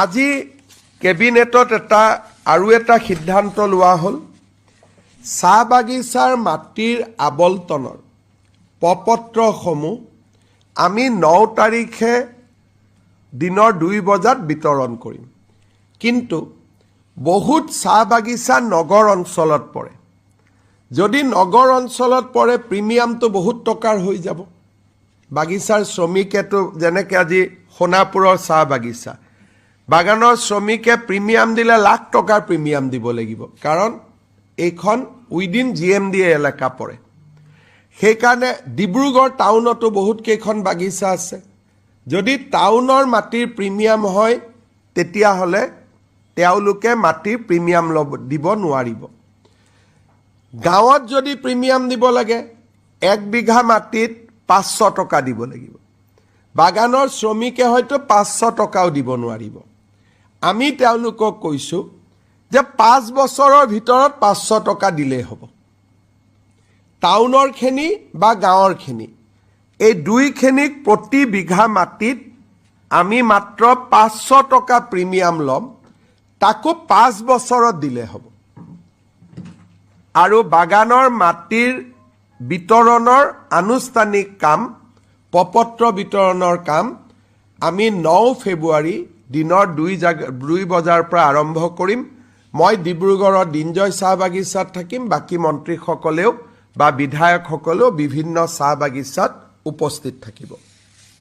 আজি কেবিনেটত আৰু এটা সিদ্ধান্ত লোৱা হ'ল চাহ বাগিচাৰ মাটিৰ আবলটনৰ প্ৰপত্ৰসমূহ আমি 9 তাৰিখে দিনৰ 2 বজাত বিতৰণ কৰিম। কিন্তু বহুত চাহ বাগিচা নগৰ অঞ্চলত পৰে। যদি নগৰ অঞ্চলত পৰে প্ৰিমিয়ামটো বহুত টকাৰ হৈ যাব। বাগিচাৰ শ্ৰমিকেতো যেনেকৈ আজি সোণাপুৰৰ চাহ বাগিচা বাগানৰ শ্ৰমিকে প্ৰিমিয়াম দিলে লাখ টকাৰ প্ৰিমিয়াম দিব লাগিব, কাৰণ এইখন উইদিন GMDA এলেকা পৰে। সেইকাৰণে ডিব্ৰুগড় টাউনতো বহুত কেইখন বাগিচা আছে। যদি টাউনৰ মাটিৰ প্ৰিমিয়াম হয় তেতিয়াহ'লে তেওঁলোকে মাটিৰ প্ৰিমিয়াম দিব নোৱাৰিব। গাঁৱত যদি প্ৰিমিয়াম দিব লাগে 1 বিঘা মাটিত 500 টকা দিব লাগিব। বাগানৰ শ্ৰমিকে হয়তো 500 টকাও দিব নোৱাৰিব। আমি তেওঁলোকক কৈছোঁ যে 5 বছৰৰ ভিতৰত 500 টকা দিলেই হ'ব। টাউনৰ খেনি বা গাঁৱৰ খেনি এই দুইখিনিক প্ৰতি বিঘা মাটিত আমি মাত্ৰ 500 টকা প্ৰিমিয়াম ল'ম, তাকো 5 বছৰত দিলে হ'ব। আৰু বাগানৰ মাটিৰ বিতৰণৰ আনুষ্ঠানিক কাম প্ৰপত্ৰ বিতৰণৰ কাম আমি 9 ফেব্ৰুৱাৰী দিনৰ 2 বজাৰ পৰা আৰম্ভ কৰিম। মই ডিব্ৰুগড়ৰ দিনজয় চাহ বাগিচাত থাকিম, বাকী মন্ত্ৰীসকলেও বা বিধায়কসকলেও বিভিন্ন চাহ বাগিচাত উপস্থিত থাকিব।